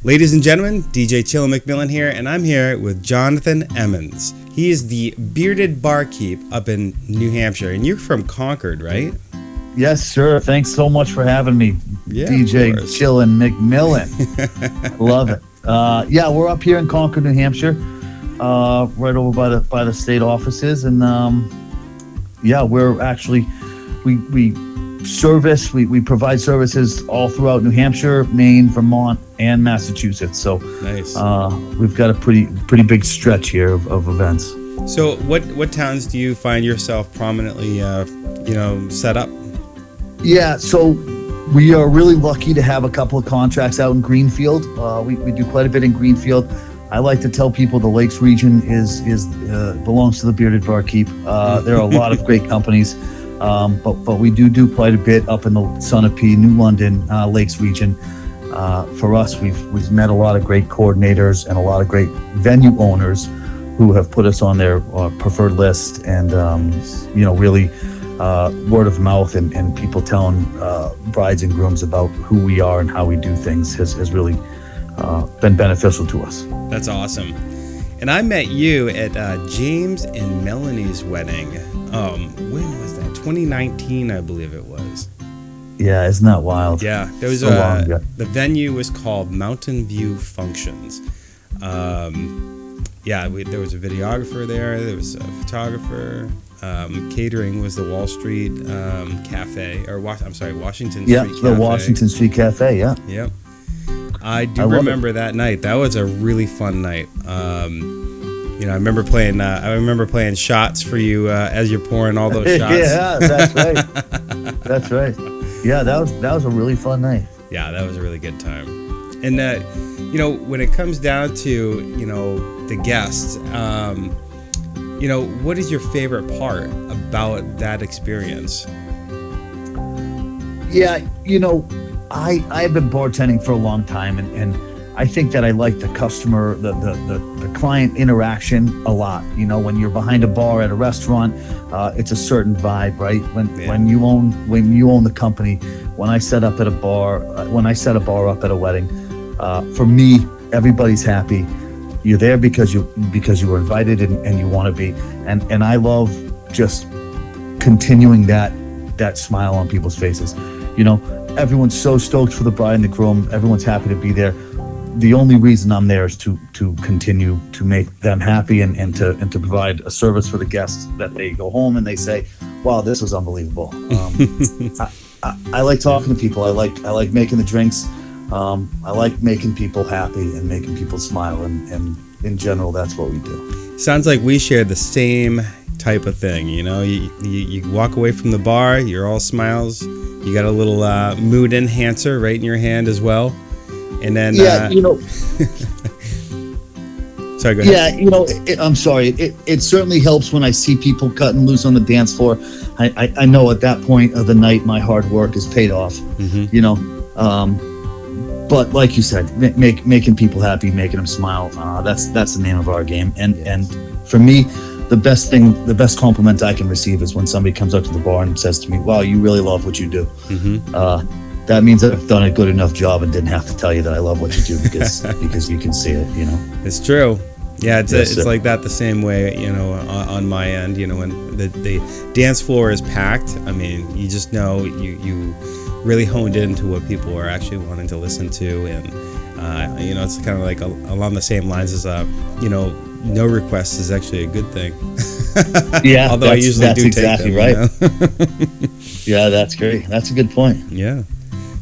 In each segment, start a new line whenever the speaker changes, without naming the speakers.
Ladies and gentlemen, DJ Chillin McMillin here, and I'm here with Jonathan Emmonds. He is the bearded barkeep up in New Hampshire, and you're from Concord, right?
Yes, sir. Thanks so much for having me, DJ Chillin McMillin. Love it. Yeah, we're up here in Concord, New Hampshire, right over by the state offices, and yeah, we're actually we provide services all throughout New Hampshire, Maine, Vermont, and Massachusetts. So
nice.
We've got a pretty big stretch here of events.
So what towns do you find yourself prominently set up?
Yeah, so we are really lucky to have a couple of contracts out in Greenfield. We do quite a bit in Greenfield. I like to tell people the Lakes region belongs to the Bearded Barkeep. There are a lot of great companies, but we do quite a bit up in the Sunapee, New London, Lakes region. For us, we've met a lot of great coordinators and a lot of great venue owners who have put us on their preferred list, and really word of mouth and people telling brides and grooms about who we are and how we do things has really been beneficial to us.
That's awesome. And I met you at James and Melanie's wedding. When was that? 2019, I believe it was.
Yeah, isn't that wild?
Yeah, there was
so long ago.
The venue was called Mountain View Functions. There was a videographer there was a photographer. Catering was the Wall Street Cafe, or Washington Street Cafe.
Yeah, the Washington Street Cafe, yeah.
Yep. I remember that night. That was a really fun night. I remember playing shots for you as you're pouring all those shots.
Yeah, that's right. That's right. Yeah, that was a really fun night.
Yeah, that was a really good time. And when it comes down to the guests, what is your favorite part about that experience?
Yeah, I've been bartending for a long time, and I think that I like the customer, the client interaction a lot. When you're behind a bar at a restaurant, it's a certain vibe, right? When you own the company. When I set a bar up at a wedding, for me, everybody's happy. You're there because you were invited and you want to be, and I love just continuing that smile on people's faces. Everyone's so stoked for the bride and the groom. Everyone's happy to be there. The only reason I'm there is to continue to make them happy and to provide a service for the guests that they go home and they say, "Wow, this was unbelievable." I like talking to people. I like making the drinks. I like making people happy and making people smile, and in general, that's what we do.
Sounds like we share the same type of thing. You walk away from the bar, you're all smiles. You got a little mood enhancer right in your hand as well, and then Sorry, go ahead.
Yeah, I'm sorry. It certainly helps when I see people cutting loose on the dance floor. I know at that point of the night, my hard work is paid off. Mm-hmm. But like you said, making people happy, making them smile, that's the name of our game. And for me, the best compliment I can receive is when somebody comes up to the bar and says to me, "Wow, you really love what you do." Mm-hmm. That means that I've done a good enough job and didn't have to tell you that I love what you do because you can see it.
It's true. Yeah, it's like that the same way, on my end, when the dance floor is packed. I mean, you just know you really honed into what people are actually wanting to listen to, and it's kind of like along the same lines as no requests is actually a good thing.
Yeah,
although I usually do
exactly
take them,
right. Yeah, that's great. That's a good point.
Yeah.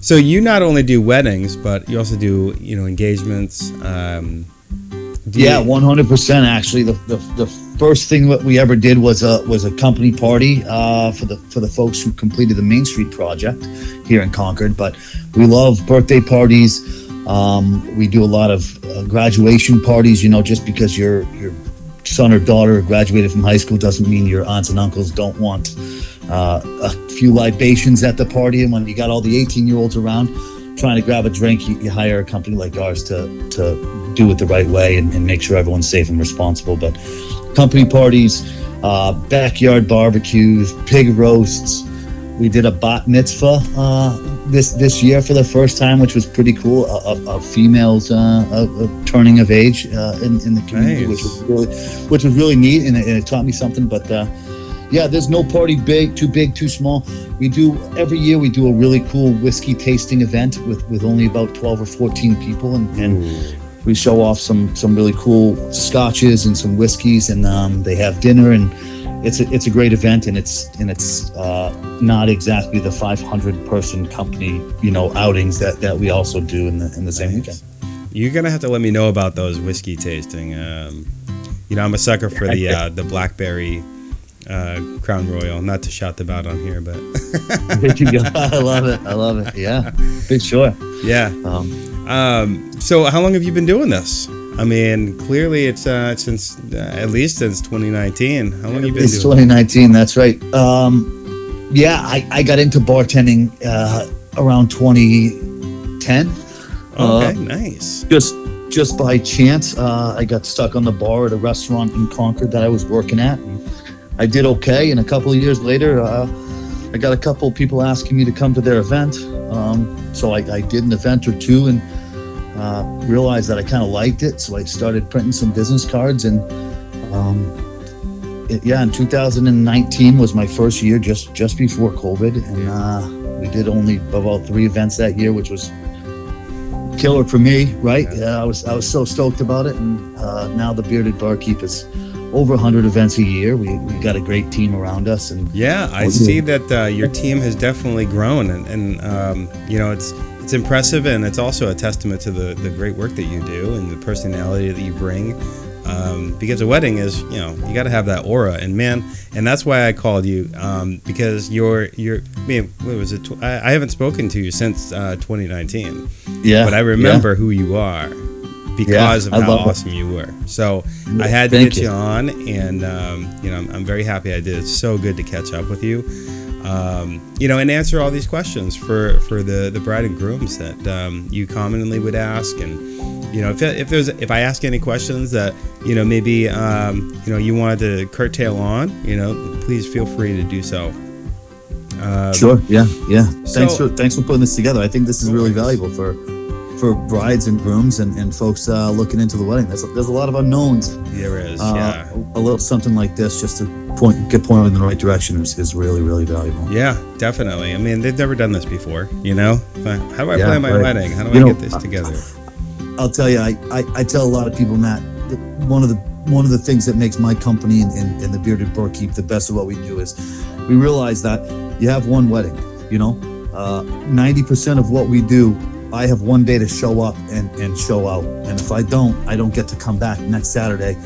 So you not only do weddings, but you also do engagements.
100%. Actually, the first thing that we ever did was a company party for the folks who completed the Main Street project here in Concord. But we love birthday parties. We do a lot of graduation parties. Just because your son or daughter graduated from high school doesn't mean your aunts and uncles don't want a few libations at the party. And when you got all the 18-year-olds around trying to grab a drink, you hire a company like ours to do it the right way and make sure everyone's safe and responsible. But company parties, backyard barbecues, pig roasts, We did a bat mitzvah this year for the first time, which was pretty cool. A female's turning of age in the community,
Nice.
which was really neat, and it taught me something. But yeah, there's no party big, too small. We do every year. We do a really cool whiskey tasting event with only about 12 or 14 people, and we show off some really cool scotches and some whiskeys, and they have dinner, and it's a great event, and it's not exactly the 500 person company outings that we also do in the same weekend.
You're gonna have to let me know about those whiskey tasting. I'm a sucker for the blackberry Crown Royal. Not to shout them out on here, but
I love it. Yeah, big sure.
Yeah. So how long have you been doing this? I mean, clearly it's since at least since 2019. How long have you been doing it?
It's 2019. That's right. Yeah, I got into bartending around 2010.
Okay, nice.
Just by chance, I got stuck on the bar at a restaurant in Concord that I was working at. I did okay, and a couple of years later, I got a couple of people asking me to come to their event. So I did an event or two, and realized that I kind of liked it. So I started printing some business cards, and in 2019 was my first year, just before COVID, and we did only about 3 events that year, which was killer for me, right? Yeah, I was so stoked about it, and now the Bearded Barkeep is over 100 events a year. We got a great team around us, and
yeah, I see that your team has definitely grown, and it's impressive, and it's also a testament to the great work that you do and the personality that you bring. Because a wedding is, you got to have that aura, and that's why I called you, because what was it? I haven't spoken to you since 2019.
Yeah,
but I remember who you are because of how awesome you were. So I had to get you on, and I'm very happy I did. It's so good to catch up with you. And answer all these questions for the bride and grooms that you commonly would ask, and if I ask any questions that maybe you wanted to curtail on, please feel free to do so.
Sure. Yeah. Thanks for putting this together. I think this is really valuable for brides and grooms and folks looking into the wedding. There's a lot of unknowns.
There is.
A little something like this just to get pointed in the right direction is really, really valuable.
Yeah, definitely. I mean, they've never done this before. How do I plan my wedding? How do I get this together?
I'll tell you, I tell a lot of people, Matt, that one of the things that makes my company and the Bearded Barkeep the best of what we do is we realize that you have one wedding. 90% of what we do, I have one day to show up and show out, and if I don't get to come back next Saturday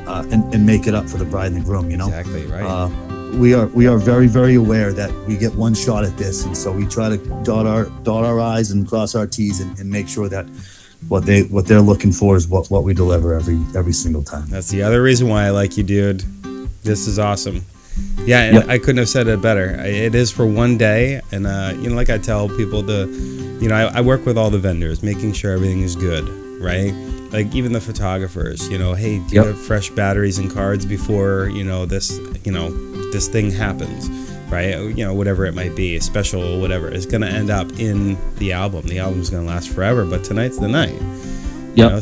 and make it up for the bride and the groom.
Exactly right.
We are very, very aware that we get one shot at this, and so we try to dot our I's and cross our T's and make sure that what they're looking for is what we deliver every single time.
That's the other reason why I like you, dude. This is awesome. Yeah, and I couldn't have said it better. It is for one day, and like I tell people, I work with all the vendors, making sure everything is good, right? Like even the photographers, hey, do you have fresh batteries and cards before this thing happens, right? Whatever it might be, special, whatever, is going to end up in the album. The album's going to last forever, but tonight's the night.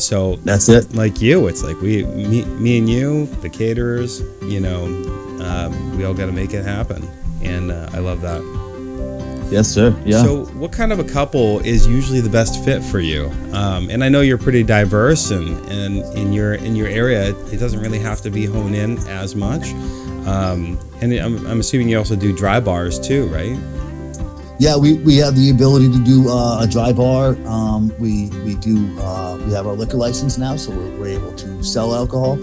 So
that's it.
Like you, it's like me and you, the caterers, we all got to make it happen, and I love that.
Yes, sir. Yeah.
So, what kind of a couple is usually the best fit for you? And I know you're pretty diverse, and in your area, it doesn't really have to be honed in as much. And I'm assuming you also do dry bars too, right?
Yeah, we have the ability to do a dry bar. We have our liquor license now, so we're able to sell alcohol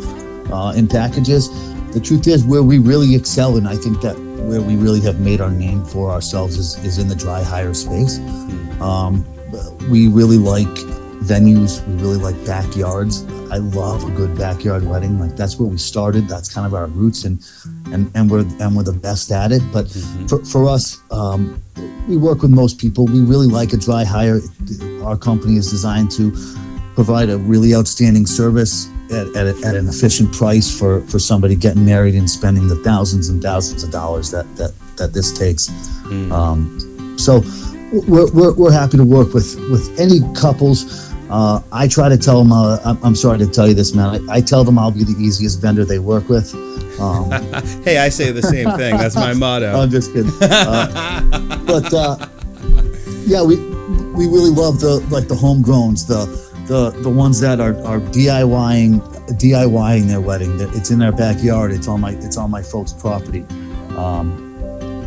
in packages. The truth is, where we really excel, and I think that where we really have made our name for ourselves is in the dry hire space. We really like venues. We really like backyards. I love a good backyard wedding. Like that's where we started. That's kind of our roots, and we're the best at it. But for us, we work with most people. We really like a dry hire. Our company is designed to provide a really outstanding service at an efficient price for somebody getting married and spending the thousands and thousands of dollars that that this takes. So we're happy to work with any couples. I try to tell them, I'm sorry to tell you this, man. I tell them I'll be the easiest vendor they work with.
Hey, I say the same thing. That's my motto.
I'm just kidding. But yeah, we really love the homegrowns, the ones that are DIYing their wedding. It's in their backyard. It's on my folks' property.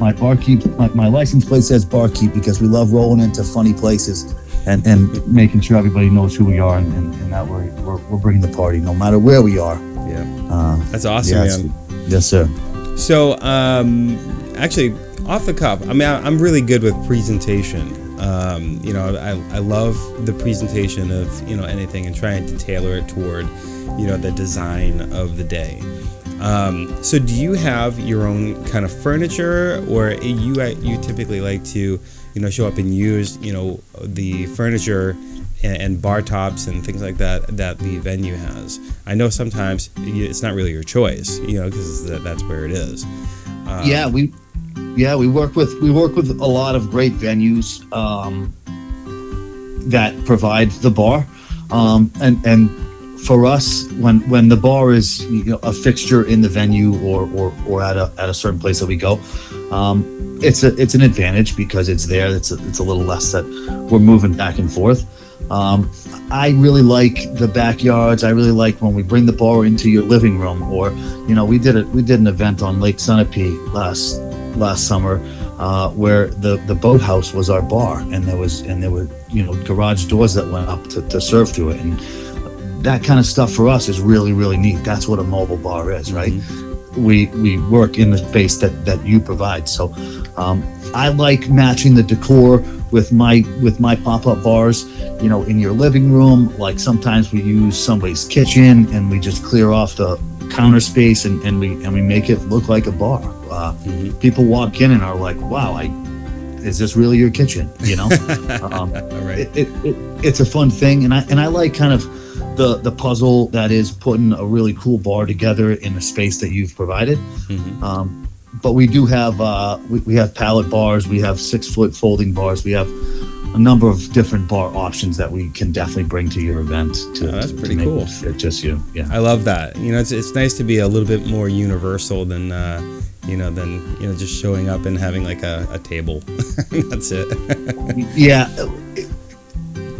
My Barkeep, my license plate says Barkeep because we love rolling into funny places and making sure everybody knows who we are and that we're bringing the party no matter where we are.
Yeah, that's awesome, man.
Yes, sir.
So, actually, off the cuff, I mean, I'm really good with presentation. You know, I love the presentation of, you know, anything and trying to tailor it toward, you know, the design of the day. So do you have your own kind of furniture, or you typically like to, you know, show up and use, you know, the furniture and bar tops and things like that the venue has? I know sometimes it's not really your choice, you know, because that's where it is. We work with a lot of great venues that provide the bar, and for us, when the bar is, you know, a fixture in the venue or at a certain place that we go, it's an advantage because it's there. It's a little less that we're moving back and forth. I really like the backyards. I really like when we bring the bar into your living room, or, you know, we did an event on Lake Sunapee last summer where the boathouse was our bar, and there were, you know, garage doors that went up to serve through it, and that kind of stuff for us is really, really neat. That's what a mobile bar is, right? Mm-hmm. We work in the space that you provide. So I like matching the decor with my pop-up bars, you know, in your living room. Like sometimes we use somebody's kitchen and we just clear off the counter space and we make it look like a bar. People walk in and are like, wow, is this really your kitchen? You know, right.
It's a fun thing. And I like kind of the puzzle that is putting a really cool bar together in the space that you've provided. But we do have we have pallet bars, we have 6-foot folding bars, we have a number of different bar options that we can definitely bring to your event.
That's pretty cool.
Fit just you. Yeah,
I love that. You know, it's nice to be a little bit more universal than just showing up and having like a table. That's it.
Yeah.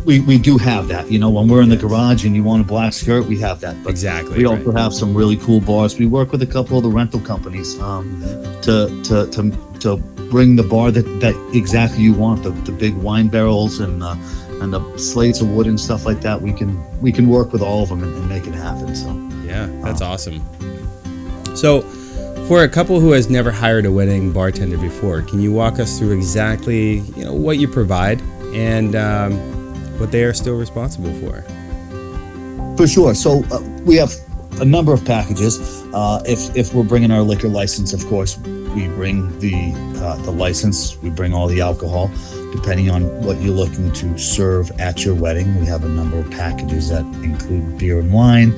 We do have that, you know, when we're in the garage and you want a black skirt, we have that. But
exactly.
We also have some really cool bars. We work with a couple of the rental companies to bring the bar that exactly you want, the big wine barrels and the slates of wood and stuff like that. We can work with all of them and make it happen. So
yeah, that's awesome. So for a couple who has never hired a wedding bartender before, can you walk us through exactly, you know, what you provide and what they are still responsible for?
For sure. So we have a number of packages. If we're bringing our liquor license, of course, we bring the license. We bring all the alcohol, depending on what you're looking to serve at your wedding. We have a number of packages that include beer and wine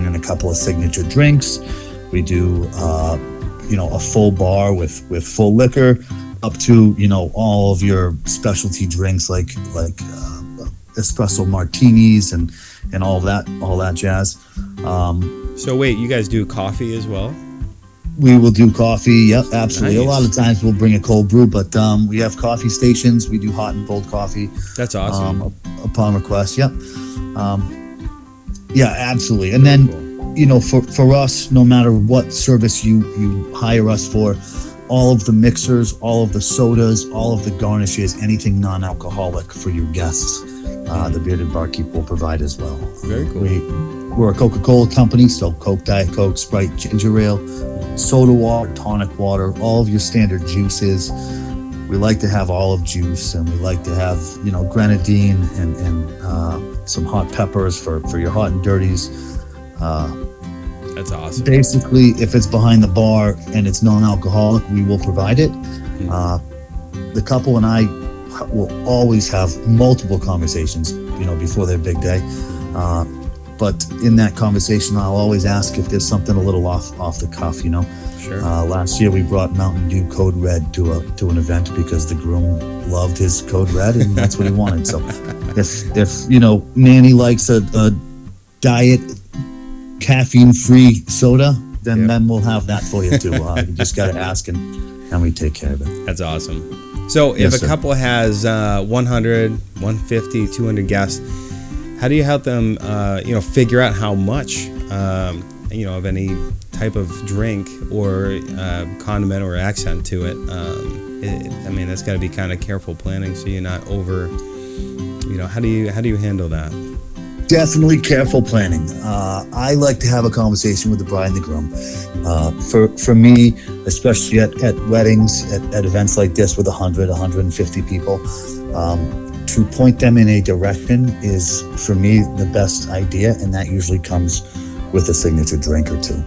and a couple of signature drinks. We do, a full bar with full liquor, up to, you know, all of your specialty drinks like espresso martinis and all that jazz.
So wait, you guys do coffee as well?
We will do coffee. Yep, absolutely.
Nice.
A lot of times we'll bring a cold brew, but we have coffee stations. We do hot and cold coffee.
That's awesome.
Upon request. Yep. Yeah, absolutely. And then, cool. You know, for us, no matter what service you hire us for, all of the mixers, all of the sodas, all of the garnishes, anything non-alcoholic for your guests, the Bearded Barkeep will provide as well.
Very cool.
We're a Coca-Cola company, so Coke, Diet Coke, Sprite, ginger ale, soda water, tonic water, all of your standard juices. We like to have olive juice, and we like to have, you know, grenadine and some hot peppers for your hot and dirties.
That's awesome.
Basically, if it's behind the bar and it's non-alcoholic, we will provide it. The couple and I will always have multiple conversations, you know, before their big day. But in that conversation, I'll always ask if there's something a little off the cuff, you know.
Sure.
Last year we brought Mountain Dew Code Red to an event because the groom loved his Code Red and that's what he wanted. So if you know Manny likes a diet caffeine-free soda, then we'll have that for you too. You just got to ask and we take care of it.
That's awesome. So if a couple has 100, 150, 200 guests, how do you help them, figure out how much, of any type of drink or condiment or accent to it? That's got to be kind of careful planning so you're not over. How do you handle that?
Definitely careful planning. I like to have a conversation with the bride and the groom. For me, especially at weddings, at events like this with 100, 150 people, to point them in a direction is, for me, the best idea, and that usually comes with a signature drink or two.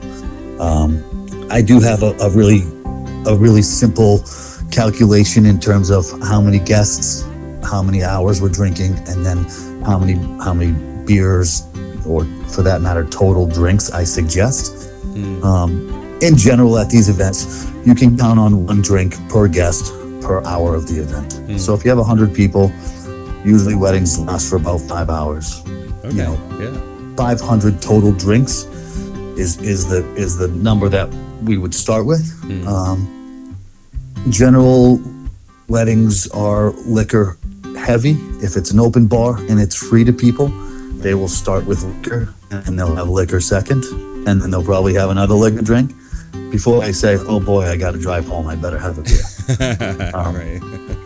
I do have a really simple calculation in terms of how many guests, how many hours we're drinking, and then how many beers, or for that matter, total drinks I suggest. In general, at these events, you can count on one drink per guest per hour of the event. So if you have 100 people, usually weddings last for about 5 hours.
Okay.
500 total drinks is the number that we would start with. General weddings are liquor heavy. If it's an open bar and it's free to people, they will start with liquor and they'll have liquor second, and then they'll probably have another liquor drink before they say, oh boy, I got to drive home, I better have a beer.
Right.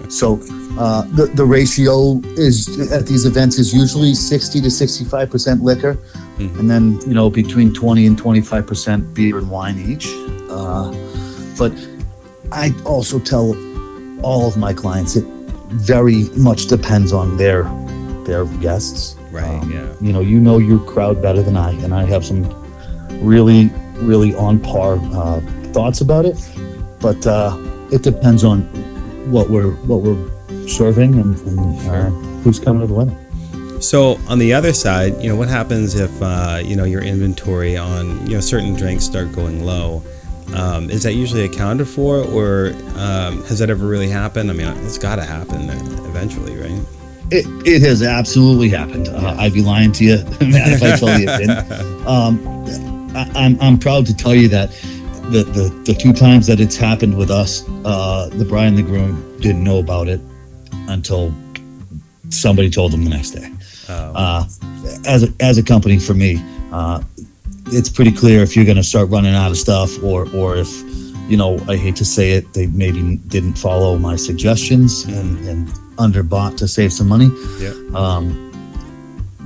So the ratio is at these events is usually 60 to 65% liquor, and then between 20 and 25% beer and wine each. But I also tell all of my clients it very much depends on their guests.
Right.
You know your crowd better than I, and I have some really, really on par thoughts about it. But it depends on what we're serving and who's coming to the wedding.
So on the other side, what happens if your inventory on certain drinks start going low? Is that usually accounted for, or has that ever really happened? I mean, it's got to happen eventually, right?
It has absolutely happened. I'd be lying to you, Matt, if I told you it didn't. I'm proud to tell you that the two times that it's happened with us, the bride and the groom didn't know about it until somebody told them the next day. As a company, for me, it's pretty clear if you're going to start running out of stuff, or if I hate to say it, they maybe didn't follow my suggestions and underbought to save some money.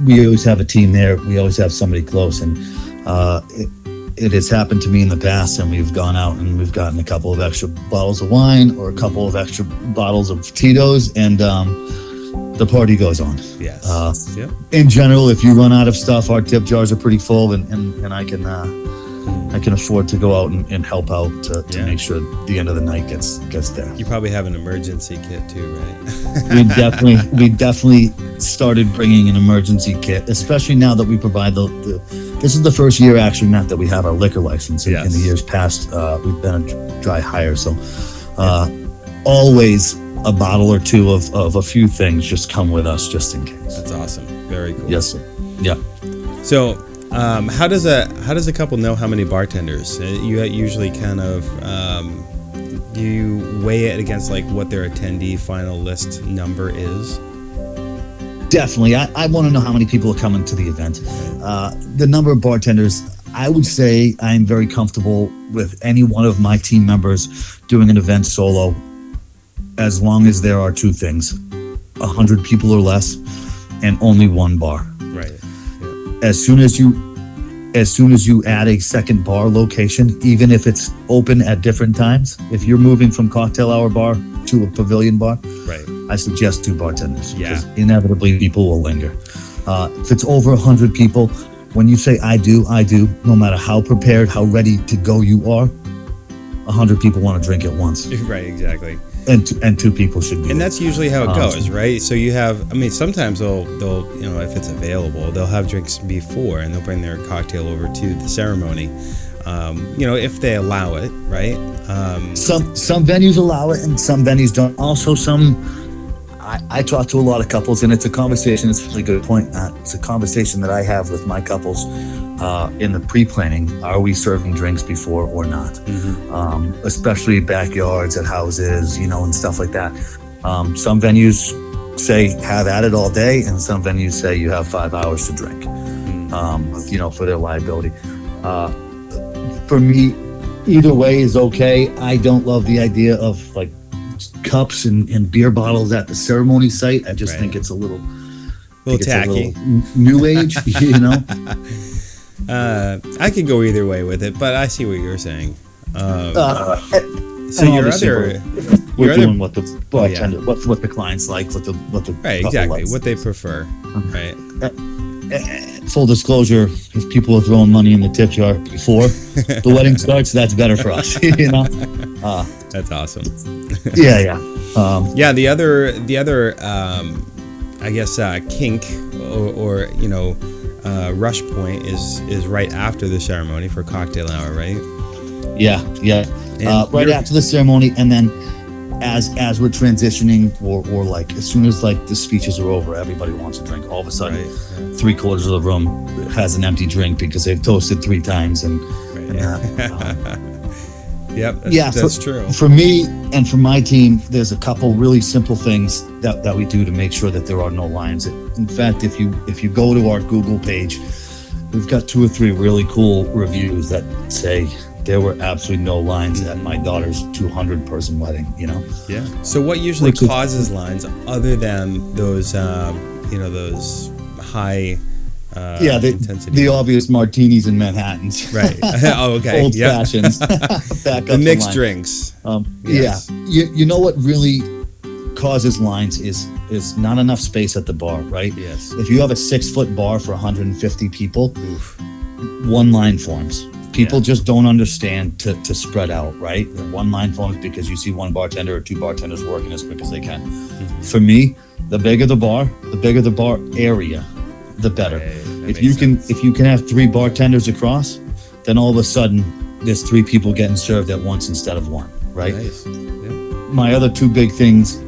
We always have a team there. We always have somebody close, and it has happened to me in the past, and we've gone out and we've gotten a couple of extra bottles of wine or a couple of extra bottles of Tito's, and the party goes on.
Yes.
In general, if you run out of stuff, our tip jars are pretty full, and I can afford to go out and help out to make sure the end of the night gets there.
You probably have an emergency kit too, right?
we definitely started bringing an emergency kit, especially now that we provide this is the first year actually, Matt, that we have our liquor license. In the years past, we've been a dry hire, so always a bottle or two of a few things just come with us just in case.
That's awesome. Very cool.
Yes, sir. Yeah.
So how does a couple know how many bartenders? You usually kind of do you weigh it against like what their attendee final list number is?
Definitely. I want to know how many people are coming to the event. The number of bartenders, I would say I'm very comfortable with any one of my team members doing an event solo, as long as there are two things: 100 people or less, and only one bar.
Right. Yeah.
As soon as you add a second bar location, even if it's open at different times, if you're moving from cocktail hour bar to a pavilion bar,
right,
I suggest 2 bartenders.
Yeah.
Because inevitably people will linger. If it's over 100 people, when you say I do, no matter how prepared, how ready to go you are, 100 people want to drink at once.
Right, exactly.
and two people should be.
And
there.
that's usually how it goes, right? So you have, I mean, sometimes they'll if it's available, they'll have drinks before, and they'll bring their cocktail over to the ceremony. If they allow it, right?
Some venues allow it, and some venues don't. Also, I talk to a lot of couples, and it's a conversation. It's a really good point, Matt. It's a conversation that I have with my couples in the pre-planning. Are we serving drinks before or not? Mm-hmm. Especially backyards at houses, and stuff like that. Some venues say have at it all day, and some venues say you have 5 hours to drink, for their liability. For me, either way is okay. I don't love the idea of like cups and beer bottles at the ceremony site. I just think it's a little tacky, new age,
I could go either way with it, but I see what you're saying. So
we're doing what the bartender, what the clients like, what the
right, exactly likes. What they prefer, right.
Full disclosure: if people are throwing money in the tip jar before the wedding starts, that's better for us.
That's awesome.
Yeah.
The other I guess kink or rush point is right after the ceremony for cocktail hour, right? Yeah.
Right after the ceremony, and then as we're transitioning, or like as soon as like the speeches are over, everybody wants a drink. All of a sudden, 3/4 of the room has an empty drink because they've toasted 3 times, that's true. For me and for my team, there's a couple really simple things that we do to make sure that there are no lines. In fact, if you go to our Google page, we've got 2 or 3 really cool reviews that say there were absolutely no lines at my daughter's 200-person wedding.
Yeah. So what usually causes lines other than those those high intensity? The obvious martinis and Manhattans. Right. Oh, okay.
Old fashions.
The mixed drinks.
Yes. Yeah. You know what really causes lines is not enough space at the bar, right?
Yes.
If you have a 6-foot bar for 150 people, one line forms. People just don't understand to spread out, right? One line forms because you see one bartender or 2 bartenders working as quick as they can. Mm-hmm. For me, the bigger the bar area, the better. If you can have 3 bartenders across, then all of a sudden there's 3 people getting served at once instead of 1, right? Nice. Yeah. My other 2 big things: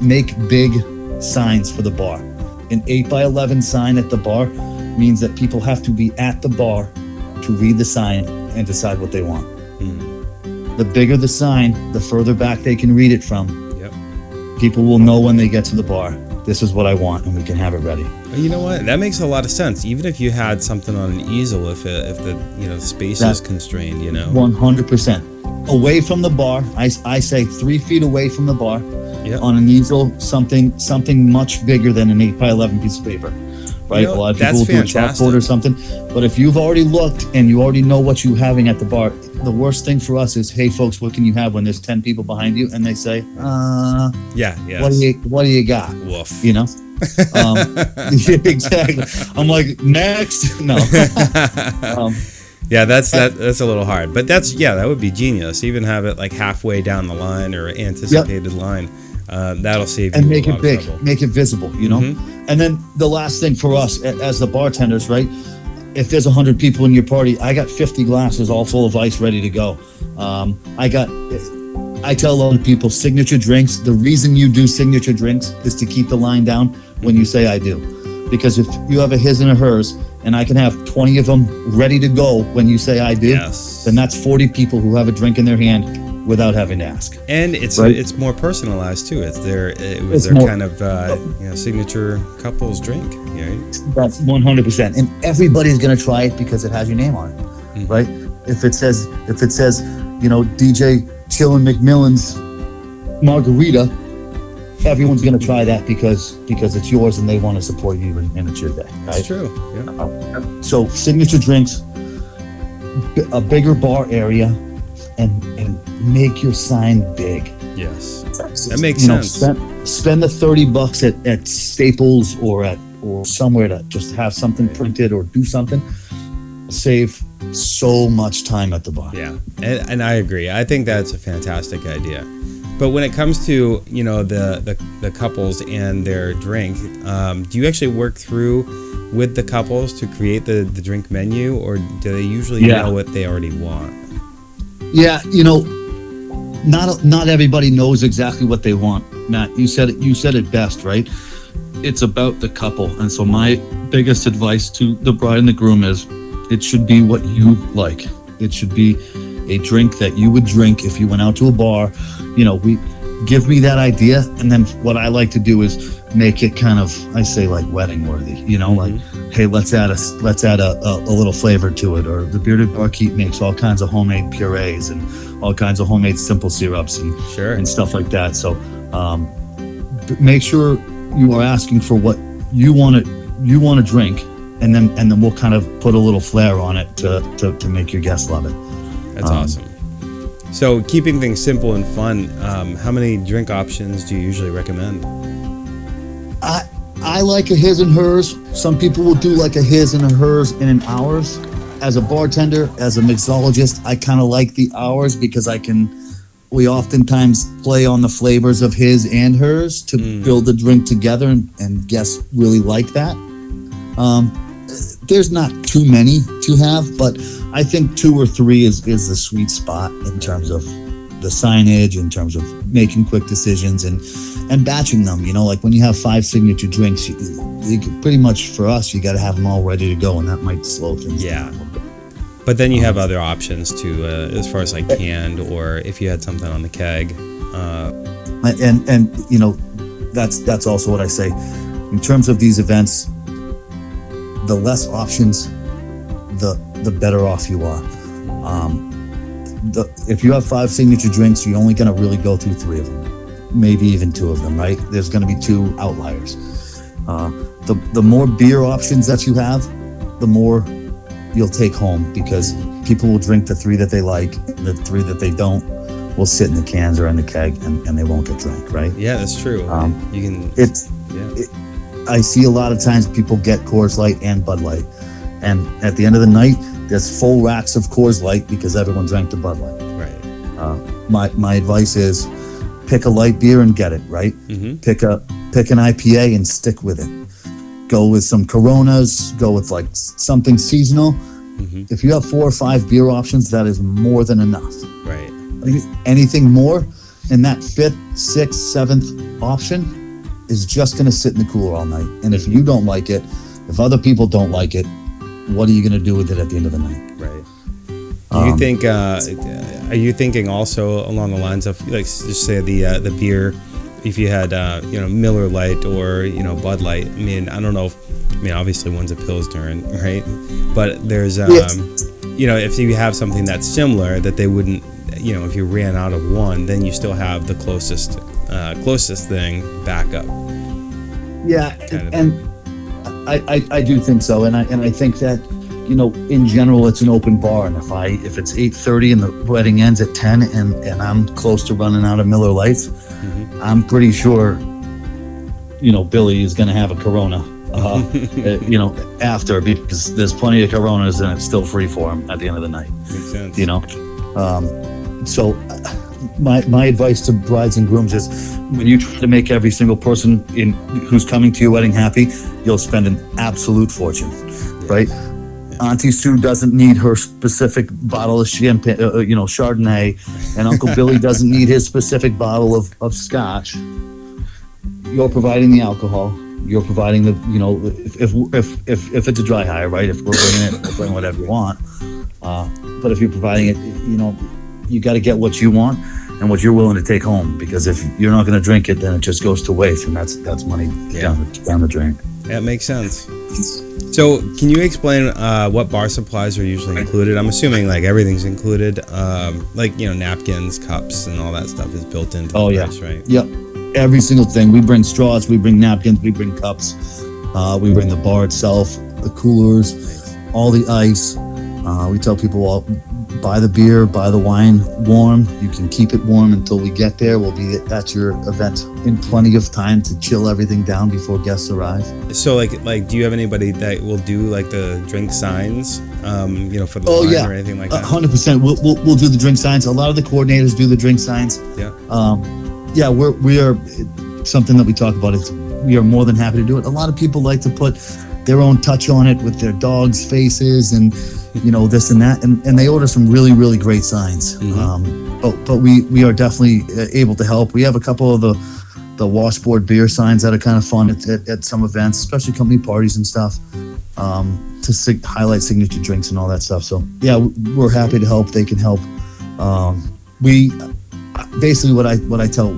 make big signs for the bar. An 8x11 sign at the bar means that people have to be at the bar to read the sign and decide what they want. The bigger the sign, the further back they can read it from. Yep. People will know when they get to the bar, this is what I want, and we can have it ready.
You know what? That makes a lot of sense. Even if you had something on an easel, if the space is constrained,
100%. Away from the bar, I say 3 feet away from the bar, on an easel, something much bigger than an 8x11 piece of paper. Right? A lot of people will do a chalkboard or something. But if you've already looked and you already know what you're having at the bar, the worst thing for us is, hey, folks, what can you have when there's 10 people behind you? And they say, what do you got?
Woof.
Exactly. I'm like, next. No.
That's a little hard. But that would be genius. Even have it like halfway down the line or anticipated line. That'll save you
and make
a
it
lot
big,
of trouble.
make it visible, And then the last thing for us as the bartenders, right? If there's 100 people in your party, I got 50 glasses all full of ice ready to go. I tell other people signature drinks. The reason you do signature drinks is to keep the line down when you say I do. Because if you have a his and a hers, and I can have 20 of them ready to go when you say I do, then that's 40 people who have a drink in their hand without having to ask.
And it's more personalized too. It was their kind of signature couple's drink. Right?
That's 100%. And everybody's gonna try it because it has your name on it, right? If it says DJ Chillin McMillin's margarita, everyone's gonna try that because it's yours and they want to support you and it's your day. Right?
That's true. Yeah.
So signature drinks, a bigger bar area, and make your sign big.
Yes, that makes sense.
Spend the $30 at Staples or somewhere to just have something printed or do something. Save so much time at the bar.
Yeah, and I agree. I think that's a fantastic idea. But when it comes to, you know, the couples and their drink, do you actually work through with the couples to create the drink menu, or do they usually know what they already want?
Yeah, you know, not everybody knows exactly what they want. Matt, you said it best, right? It's about the couple. And so my biggest advice to the bride and the groom is it should be what you like. It should be a drink that you would drink if you went out to a bar. You know, give me that idea, and then what I like to do is make it kind of, I say, like wedding worthy. You know, like, hey, let's add a little flavor to it. Or the Bearded Barkeep makes all kinds of homemade purees and all kinds of homemade simple syrups and stuff like that. So make sure you are asking for what you want to drink, and then we'll kind of put a little flair on it to make your guests love it.
That's awesome. So keeping things simple and fun, how many drink options do you usually recommend?
I like a his and hers. Some people will do like a his and a hers and an ours. As a bartender, as a mixologist, I kind of like the ours because we oftentimes play on the flavors of his and hers to build the drink together, and guests really like that. There's not too many to have, but I think 2 or 3 is the sweet spot in terms of the signage, in terms of making quick decisions and batching them. You know, like when you have 5 signature drinks, you pretty much, for us, you got to have them all ready to go, and that might slow things down.
But then you have other options too, as far as like canned, or if you had something on the keg.
And you know, that's also what I say. In terms of these events, the less options, the better off you are. If you have 5 signature drinks, you're only going to really go through 3 of them, maybe even 2 of them, right? There's going to be 2 outliers. The more beer options that you have, the more you'll take home, because people will drink the 3 that they like, and the 3 that they don't will sit in the cans or in the keg, and they won't get drank, right?
Yeah, that's true. You can.
I see a lot of times people get Coors Light and Bud Light, and at the end of the night, there's full racks of Coors Light because everyone drank the Bud Light.
Right.
My advice is pick a light beer and get it, right? Pick an IPA and stick with it. Go with some Coronas. Go with like something seasonal. If you have 4 or 5 beer options, that is more than enough.
Right.
Anything more, and that 5th, 6th, 7th option is just going to sit in the cooler all night. And if you don't like it, if other people don't like it, what are you going to do with it at the end of the night?
Right. Do you think? Are you thinking also along the lines of, like, just say the beer? If you had Miller Lite or Bud Light. I mean, I don't know. Obviously one's a Pilsner, right? But there's if you have something that's similar, that they wouldn't. If you ran out of one, then you still have the closest thing back up.
Yeah, and I do think so, and I think that in general it's an open bar, and if it's 8:30 and the wedding ends at 10, and I'm close to running out of Miller Lights, I'm pretty sure Billy is going to have a Corona after, because there's plenty of Coronas and it's still free for him at the end of the night.
Makes sense.
So my advice to brides and grooms is, when you try to make every single person who's coming to your wedding happy, you'll spend an absolute fortune, right? Auntie Sue doesn't need her specific bottle of champagne, Chardonnay, and Uncle Billy doesn't need his specific bottle of scotch. You're providing the alcohol. You're providing the, if it's a dry hire, right? If we're bringing it, we'll bring whatever you want. But if you're providing it, you got to get what you want and what you're willing to take home, because if you're not going to drink it, then it just goes to waste, and that's money down the drain.
That makes sense. So can you explain what bar supplies are usually included? I'm assuming like everything's included, napkins, cups, and all that stuff is built into the price, right?
Yep. Every single thing. We bring straws, we bring napkins, we bring cups, we bring the bar itself, the coolers, all the ice. We tell people, buy the beer, buy the wine warm. You can keep it warm until we get there. We'll be at your event in plenty of time to chill everything down before guests arrive.
So like, do you have anybody that will do like the drink signs, for the wine or anything like that?
100%. We'll do the drink signs. A lot of the coordinators do the drink signs.
Yeah.
yeah, we are something that we talk about is we are more than happy to do it. A lot of people like to put their own touch on it with their dogs' faces and this and that, and they order some really, really great signs. But we are definitely able to help. We have a couple of the washboard beer signs that are kind of fun at some events, especially company parties and stuff, to highlight signature drinks and all that stuff. So yeah, we're happy to help. They can help. We basically what I tell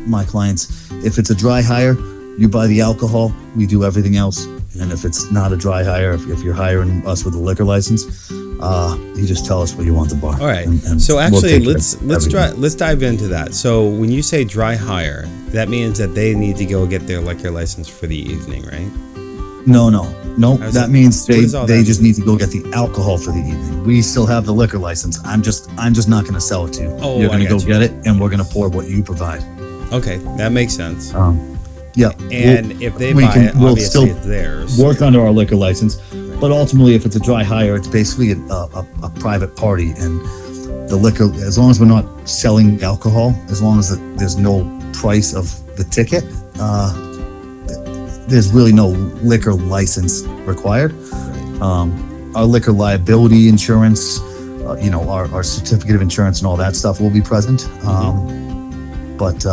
my clients, if it's a dry hire, you buy the alcohol, we do everything else. And if it's not a dry hire, if you're hiring us with a liquor license, you just tell us where you want the bar.
All right.
And
so actually,
we'll
let's dive into that. So when you say dry hire, that means that they need to go get their liquor license for the evening, right?
No. That means they just need to go get the alcohol for the evening. We still have the liquor license. I'm just not going to sell it to you.
Oh,
you're going to go get it, and we're going to pour what you provide.
Okay, that makes sense.
Yeah.
And if they buy it, obviously it's theirs.
Work under our liquor license, but ultimately, if it's a dry hire, it's basically a private party, and the liquor, as long as we're not selling alcohol, as long as there's no price of the ticket, there's really no liquor license required. Our liquor liability insurance, our certificate of insurance and all that stuff will be present. But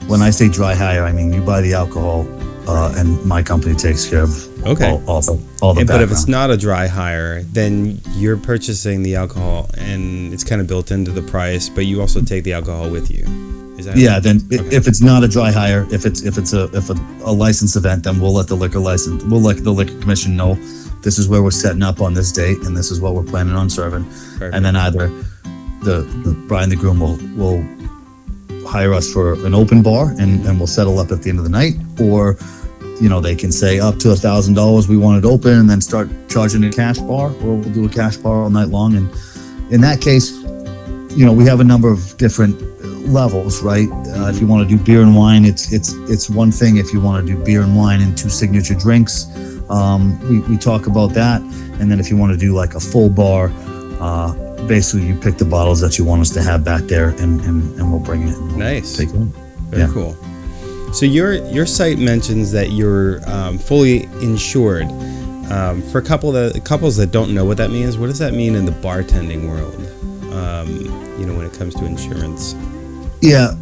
when I say dry hire, I mean you buy the alcohol, and my company takes care of all the background.
But if it's not a dry hire, then you're purchasing the alcohol, and it's kind of built into the price. But you also take the alcohol with you. Is that right?
Then if it's not a dry hire, if it's a licensed event, then we'll let the liquor commission know this is where we're setting up on this date, and this is what we're planning on serving. Perfect. And then either the bride and the groom will hire us for an open bar, and we'll settle up at the end of the night, or they can say up to $1,000 we want it open, and then start charging a cash bar, or we'll do a cash bar all night long. And in that case, we have a number of different levels, right? If you want to do beer and wine, it's one thing. If you want to do beer and wine and 2 signature drinks, we talk about that. And then if you want to do like a full bar, basically you pick the bottles that you want us to have back there, and we'll bring it.
Nice.
Take it.
Very cool. So your site mentions that you're fully insured. For couples that don't know what that means, what does that mean in the bartending world? When it comes to insurance.
Yeah,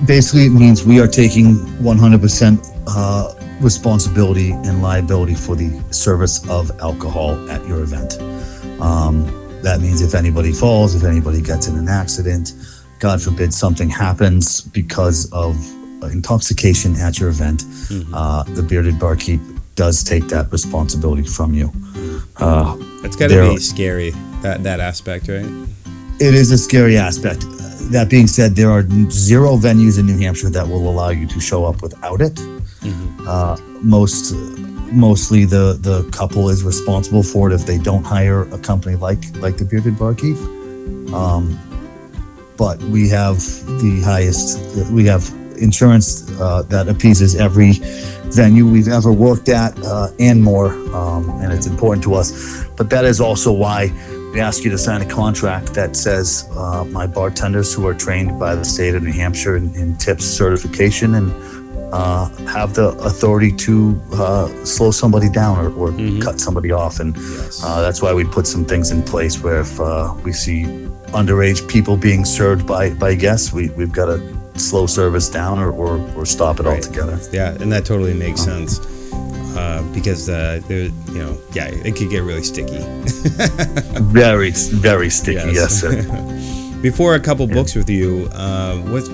basically it means we are taking 100% responsibility and liability for the service of alcohol at your event. That means if anybody falls, if anybody gets in an accident, God forbid something happens because of intoxication at your event, the bearded barkeep does take that responsibility from you.
It's got to be scary, that aspect, right?
It is a scary aspect. That being said, there are 0 venues in New Hampshire that will allow you to show up without it. Mostly the couple is responsible for it if they don't hire a company like the Bearded Barkeep. But we have the highest. We have insurance that appeases every venue we've ever worked at, and more, and it's important to us. But that is also why we ask you to sign a contract that says my bartenders, who are trained by the state of New Hampshire in TIPS certification, and have the authority to slow somebody down or cut somebody off. And that's why we put some things in place where if we see underage people being served by guests, we've got to slow service down or stop it altogether.
Yeah, and that totally makes sense. Because it could get really sticky.
Very, very sticky. Yes, sir.
Before a couple books with you,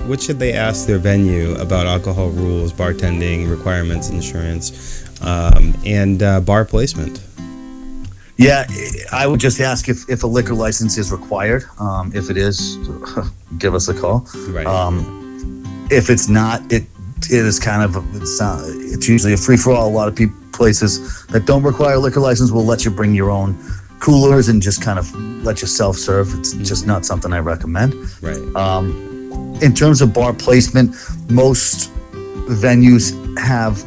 what should they ask their venue about alcohol rules, bartending requirements, insurance, and bar placement?
Yeah, I would just ask if a liquor license is required. If it is, give us a call.
Right.
If it's not, it is kind of it's usually a free for all. A lot of places that don't require a liquor license will let you bring your own coolers and just kind of let you self-serve. It's just not something I recommend.
Right.
In terms of bar placement, most venues have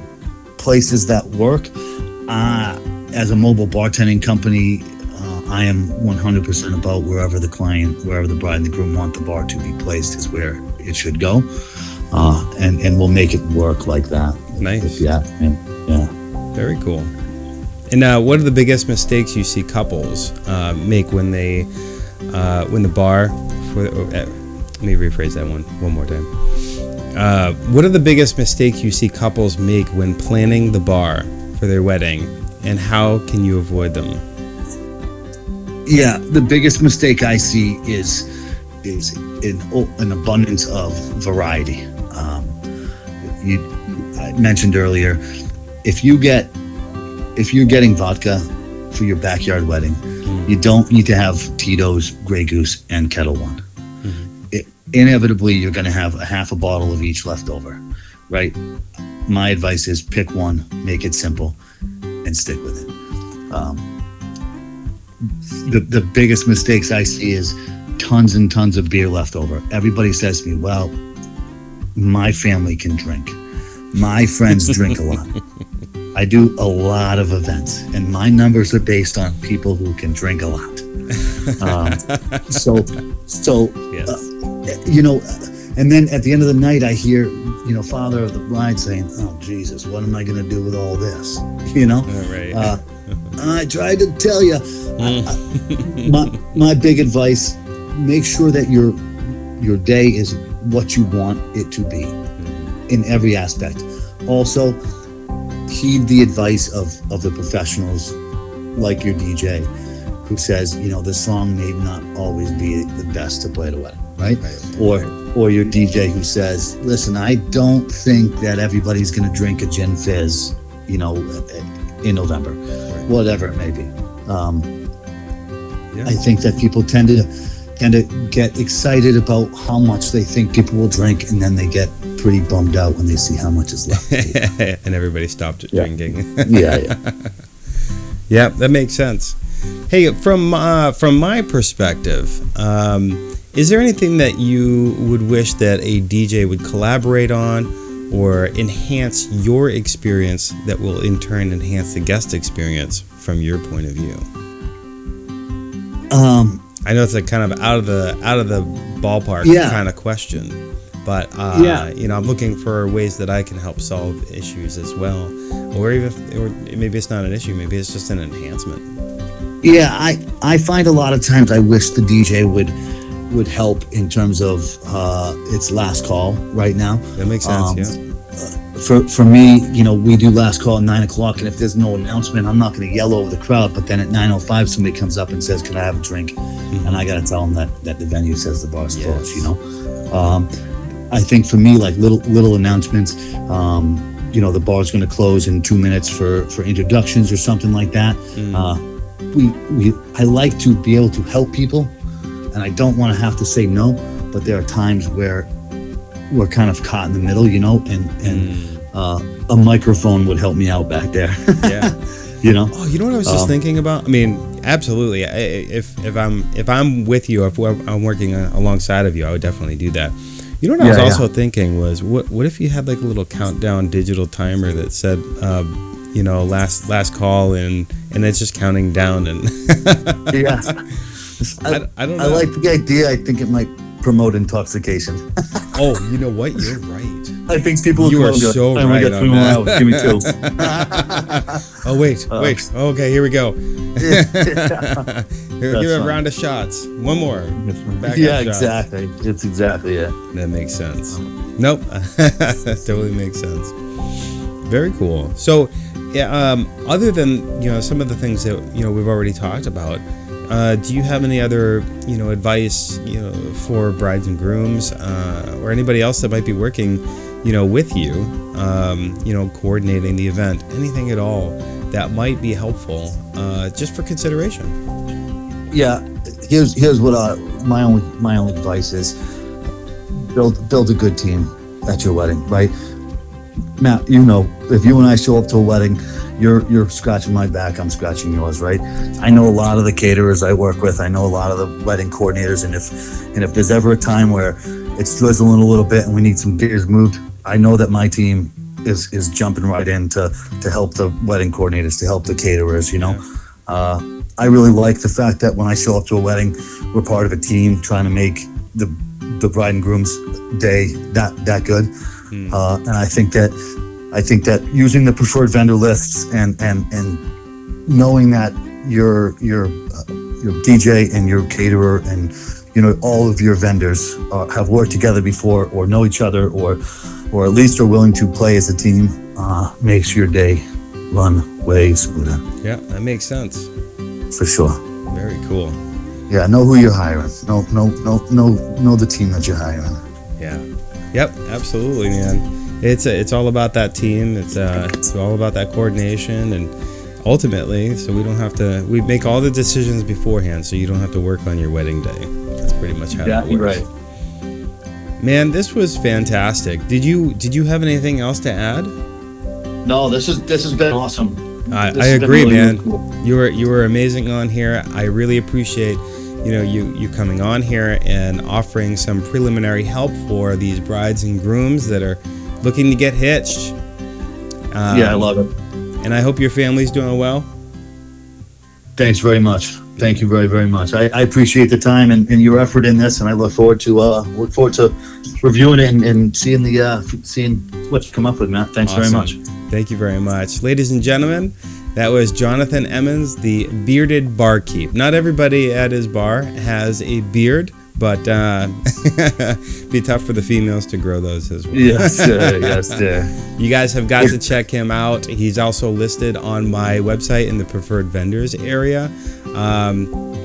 places that work. As a mobile bartending company, I am 100% about wherever the bride and the groom want the bar to be placed is where it should go. and we'll make it work like that.
Nice.
Yeah.
Very cool. And what are the biggest mistakes you see couples make when they when the bar let me rephrase that one more time. What are the biggest mistakes you see couples make when planning the bar for their wedding, and how can you avoid them?
Yeah, the biggest mistake I see is an abundance of variety. I mentioned earlier, if you're getting vodka for your backyard wedding, you don't need to have Tito's, Grey Goose, and Kettle One. Inevitably, you're going to have a half a bottle of each left over, right? My advice is pick one, make it simple, and stick with it. The biggest mistakes I see is tons and tons of beer left over. Everybody says to me, well, my family can drink. My friends drink a lot. I do a lot of events, and my numbers are based on people who can drink a lot. Yes. And then at the end of the night, I hear, father of the bride saying, oh, Jesus, what am I going to do with all this?
Right.
I tried to tell you. My big advice, make sure that your day is what you want it to be in every aspect. Also, heed the advice of the professionals like your DJ who says, the song may not always be the best to play at a wedding, right? Or your DJ who says, listen, I don't think that everybody's going to drink a gin fizz, in November, whatever it may be. I think that people tend to get excited about how much they think people will drink, and then they get pretty bummed out when they see how much is left.
And everybody stopped drinking.
Yeah.
Yeah, that makes sense. Hey, from my perspective, is there anything that you would wish that a DJ would collaborate on or enhance your experience that will in turn enhance the guest experience from your point of view? I know it's a kind of out of the ballpark kind of question, but I'm looking for ways that I can help solve issues as well, or maybe it's not an issue, maybe it's just an enhancement.
Yeah, I find a lot of times I wish the DJ would help in terms of its last call right now.
That makes sense.
For me, we do last call at 9:00, and if there's no announcement, I'm not going to yell over the crowd. But then at 9:05, somebody comes up and says, "Can I have a drink?" And I got to tell them that the venue says the bar's closed. I think for me, like little announcements. The bar's going to close in 2 minutes for introductions or something like that. I like to be able to help people, and I don't want to have to say no. But there are times where we're kind of caught in the middle, and a microphone would help me out back there.
Yeah. Oh, you know what I was just thinking about? I mean, absolutely. If I'm with you, if I'm working alongside of you, I would definitely do that. You know what I was also thinking was, what if you had like a little countdown digital timer that said, last call, and it's just counting down, and
yeah.
I don't know.
I like the idea. I think it might promote intoxication.
Oh, you know what? You're right.
I think people.
You are so right on that.
Give me 2.
Oh wait. Okay, here we go. Give a round of shots. One more.
Yeah, exactly. It's exactly it.
That makes sense. Nope. That totally makes sense. Very cool. So, other than some of the things that we've already talked about, do you have any other advice for brides and grooms or anybody else that might be working with you, coordinating the event, anything at all that might be helpful just for consideration?
Yeah, here's what my only advice is: build a good team at your wedding, right? Matt, if you and I show up to a wedding, you're scratching my back, I'm scratching yours, right? I know a lot of the caterers I work with. I know a lot of the wedding coordinators, and if there's ever a time where it's drizzling a little bit and we need some gears moved, I know that my team is jumping right in to help the wedding coordinators, to help the caterers. I really like the fact that when I show up to a wedding, we're part of a team trying to make the the bride and groom's day that good. And I think that using the preferred vendor lists and knowing that your DJ and your caterer and all of your vendors have worked together before, or know each other, or at least are willing to play as a team, makes your day run way smoother.
Yeah, that makes sense.
For sure.
Very cool.
Yeah, know who you're hiring. Know the team that you're hiring.
Yeah. Yep, absolutely, man. It's all about that team. It's all about that coordination, and ultimately, so we make all the decisions beforehand, so you don't have to work on your wedding day. That's pretty much how it works.
You're right.
Man, this was fantastic. Did you have anything else to add?
No, this has been awesome.
I agree, really, man. Really cool. You were amazing on here. I really appreciate you coming on here and offering some preliminary help for these brides and grooms that are looking to get hitched.
Yeah, I love it.
And I hope your family's doing well.
Thanks very much. Thank you very, very much. I appreciate the time and your effort in this, and I look forward to reviewing it and seeing what you come up with, Matt. Thanks very much.
Thank you very much. Ladies and gentlemen, that was Jonathan Emmonds, the bearded barkeep. Not everybody at his bar has a beard, but be tough for the females to grow those as well.
Yes, sir.
You guys have got to check him out. He's also listed on my website in the preferred vendors area.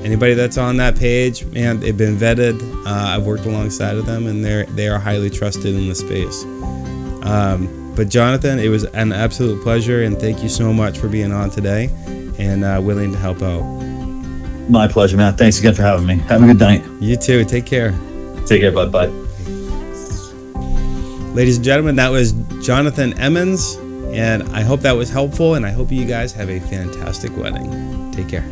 Anybody that's on that page, man, they've been vetted. I've worked alongside of them, and they are highly trusted in the space. But Jonathan, it was an absolute pleasure, and thank you so much for being on today and willing to help out.
My pleasure, Matt. Thanks again for having me. Have a good night.
You too. Take care.
Take care, bud. Bye.
Ladies and gentlemen, that was Jonathan Emmonds, and I hope that was helpful, and I hope you guys have a fantastic wedding. Take care.